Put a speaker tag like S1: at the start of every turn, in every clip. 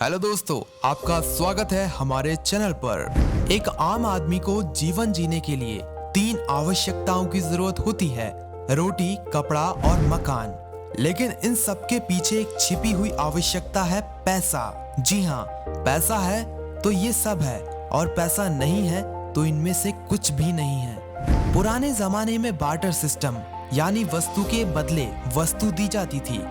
S1: Hello दोस्तों, आपका स्वागत है हमारे चैनल पर। एक आम आदमी को जीवन जीने के लिए 3 आवश्यकताओं की जरूरत होती है, रोटी, कपड़ा और मकान। लेकिन इन सब के पीछे एक छिपी हुई आवश्यकता है, पैसा। जी हाँ, पैसा है तो ये सब है, और पैसा नहीं है तो इनमें से कुछ भी नहीं है। पुराने जमाने में बार्टर सिस्टम यानी वस्तु के बदले वस्तु दी जाती थी,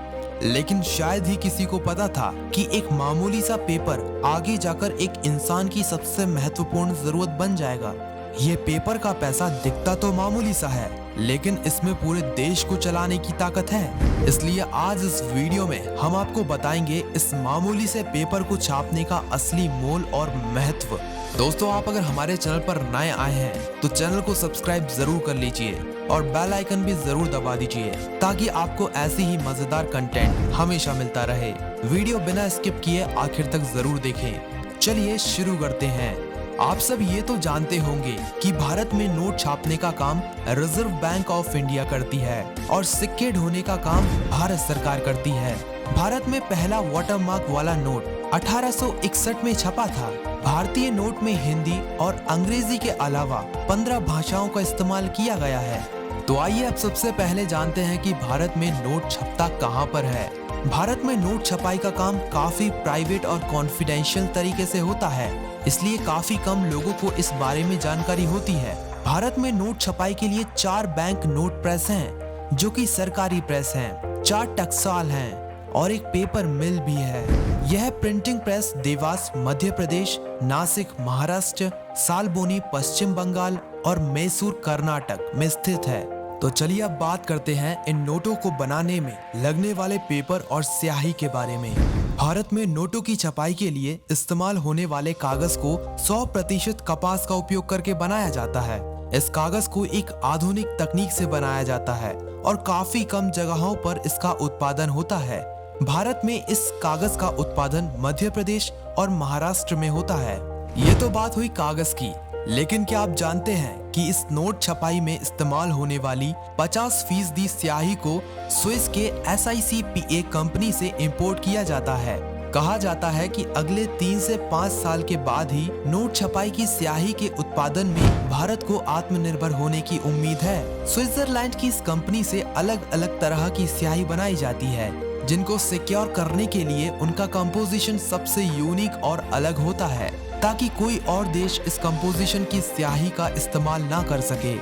S1: लेकिन शायद ही किसी को पता था कि एक मामूली सा पेपर आगे जाकर एक इंसान की सबसे महत्वपूर्ण जरूरत बन जाएगा। ये पेपर का पैसा दिखता तो मामूली सा है, लेकिन इसमें पूरे देश को चलाने की ताकत है। इसलिए आज इस वीडियो में हम आपको बताएंगे इस मामूली से पेपर को छापने का असली मोल और महत्व। दोस्तों, आप अगर हमारे चैनल पर नए आए हैं तो चैनल को सब्सक्राइब जरूर कर लीजिए और बेल आइकन भी जरूर दबा दीजिए, ताकि आपको ऐसी ही मजेदार कंटेंट हमेशा मिलता रहे। वीडियो बिना स्किप किए आखिर तक जरूर देखें। चलिए शुरू करते हैं। आप सब ये तो जानते होंगे कि भारत में नोट छापने का काम रिजर्व बैंक ऑफ इंडिया करती है और सिक्के ढोने का काम भारत सरकार करती है। भारत में पहला वाटरमार्क वाला नोट 1861 में छपा था। भारतीय नोट में हिंदी और अंग्रेजी के अलावा 15 भाषाओं का इस्तेमाल किया गया है। तो आइए अब सबसे पहले जानते हैं कि भारत में नोट छपता कहाँ पर है। भारत में नोट छपाई का काम काफी प्राइवेट और कॉन्फिडेंशियल तरीके से होता है, इसलिए काफी कम लोगों को इस बारे में जानकारी होती है। भारत में नोट छपाई के लिए 4 बैंक नोट प्रेस हैं, जो कि सरकारी प्रेस हैं, 4 टकसाल हैं और एक पेपर मिल भी है। यह प्रिंटिंग प्रेस देवास मध्य प्रदेश, नासिक महाराष्ट्र, सालबोनी पश्चिम बंगाल और मैसूर कर्नाटक में स्थित है। तो चलिए अब बात करते हैं इन नोटों को बनाने में लगने वाले पेपर और स्याही के बारे में। भारत में नोटों की छपाई के लिए इस्तेमाल होने वाले कागज को 100% कपास का उपयोग करके बनाया जाता है। इस कागज को एक आधुनिक तकनीक से बनाया जाता है और काफी कम जगहों पर इसका उत्पादन होता है। भारत में इस कागज का उत्पादन मध्य प्रदेश और महाराष्ट्र में होता है। ये तो बात हुई कागज की, लेकिन क्या आप जानते हैं कि इस नोट छपाई में इस्तेमाल होने वाली 50% स्याही को स्विस के SICPA कंपनी से इंपोर्ट किया जाता है। कहा जाता है कि अगले 3 से 5 साल के बाद ही नोट छपाई की स्याही के उत्पादन में भारत को आत्मनिर्भर होने की उम्मीद है। स्विट्जरलैंड की इस कंपनी से अलग अलग तरह की स्याही बनाई जाती है, जिनको सिक्योर करने के लिए उनका कंपोजिशन सबसे यूनिक और अलग होता है, ताकि कोई और देश इस कंपोजिशन की स्याही का इस्तेमाल ना कर सके।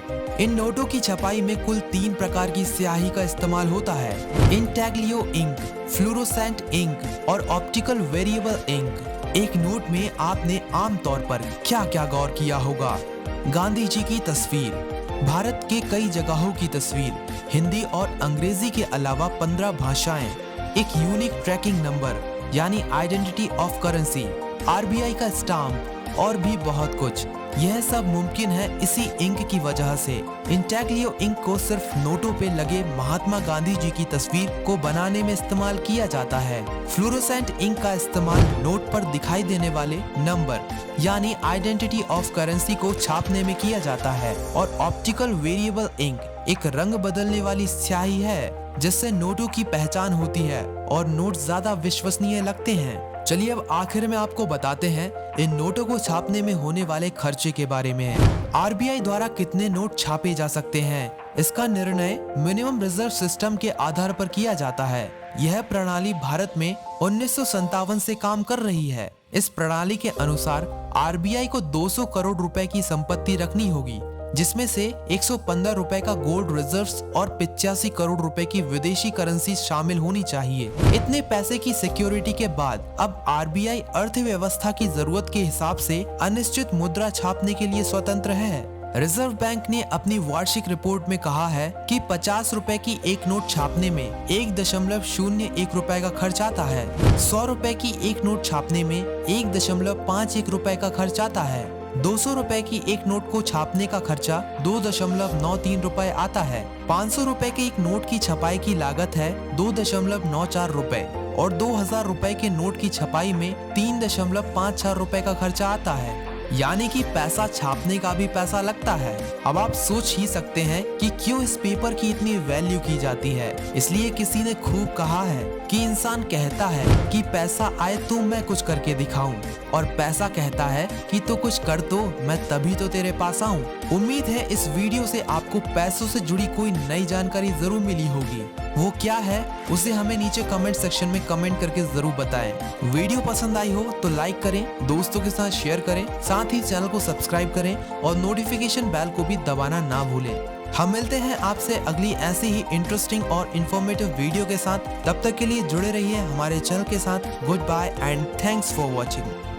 S1: इन नोटों की छपाई में कुल 3 प्रकार की स्याही का इस्तेमाल होता है: इंटैग्लियो इंक, फ्लोरोसेंट इंक और ऑप्टिकल वेरिएबल इंक। एक नोट में आपने आमतौर पर क्या क्या गौर किया होगा? गांधी जी की तस्वीर, भारत के कई जगहों की तस्वीर, हिंदी और अंग्रेजी के अलावा 15 भाषाएं, एक यूनिक ट्रैकिंग नंबर यानी आइडेंटिटी ऑफ करेंसी, RBI का स्टाम्प और भी बहुत कुछ। यह सब मुमकिन है इसी इंक की वजह से। इंटैग्लियो इंक को सिर्फ नोटों पे लगे महात्मा गांधी जी की तस्वीर को बनाने में इस्तेमाल किया जाता है। फ्लोरोसेंट इंक का इस्तेमाल नोट पर दिखाई देने वाले नंबर यानी आइडेंटिटी ऑफ करेंसी को छापने में किया जाता है। और ऑप्टिकल वेरिएबल इंक एक रंग बदलने वाली स्याही है, जिससे नोटों की पहचान होती है और नोट ज्यादा विश्वसनीय लगते हैं। चलिए अब आखिर में आपको बताते हैं इन नोटों को छापने में होने वाले खर्चे के बारे में। RBI द्वारा कितने नोट छापे जा सकते हैं, इसका निर्णय मिनिमम रिजर्व सिस्टम के आधार पर किया जाता है। यह प्रणाली भारत में 1957 से काम कर रही है। इस प्रणाली के अनुसार RBI को 200 करोड़ रुपए की संपत्ति रखनी होगी, जिसमें से 115 रुपए का गोल्ड रिजर्व्स और 85 करोड़ रुपए की विदेशी करेंसी शामिल होनी चाहिए। इतने पैसे की सिक्योरिटी के बाद अब RBI अर्थव्यवस्था की जरूरत के हिसाब से अनिश्चित मुद्रा छापने के लिए स्वतंत्र है। रिजर्व बैंक ने अपनी वार्षिक रिपोर्ट में कहा है कि 50 रुपए की एक नोट छापने में 1.01 रुपए का खर्च आता है। 100 रुपए की एक नोट छापने में 1.51 रुपए का खर्च आता है। 200 रुपए की एक नोट को छापने का खर्चा 2.93 रुपए आता है। 500 रुपए के एक नोट की छपाई की लागत है 2.94 रुपए और 2000 रुपए के नोट की छपाई में 3.56 रुपए का खर्चा आता है। यानी कि पैसा छापने का भी पैसा लगता है। अब आप सोच ही सकते हैं कि क्यों इस पेपर की इतनी वैल्यू की जाती है। इसलिए किसी ने खूब कहा है कि इंसान कहता है कि पैसा आए तो मैं कुछ करके दिखाऊं, और पैसा कहता है कि तो कुछ कर तो मैं तभी तो तेरे पास आऊं। उम्मीद है इस वीडियो से आपको पैसों से जुड़ी कोई नई जानकारी जरूर मिली होगी। वो क्या है उसे हमें नीचे कमेंट सेक्शन में कमेंट करके जरूर बताएं। वीडियो पसंद आई हो तो लाइक करें, दोस्तों के साथ शेयर करें, साथ ही चैनल को सब्सक्राइब करें और नोटिफिकेशन बेल को भी दबाना ना भूलें। हम मिलते हैं आपसे अगली ऐसी ही इंटरेस्टिंग और इंफॉर्मेटिव वीडियो के साथ। तब तक के लिए जुड़े रहिए हमारे चैनल के साथ। Good bye and thanks for watching.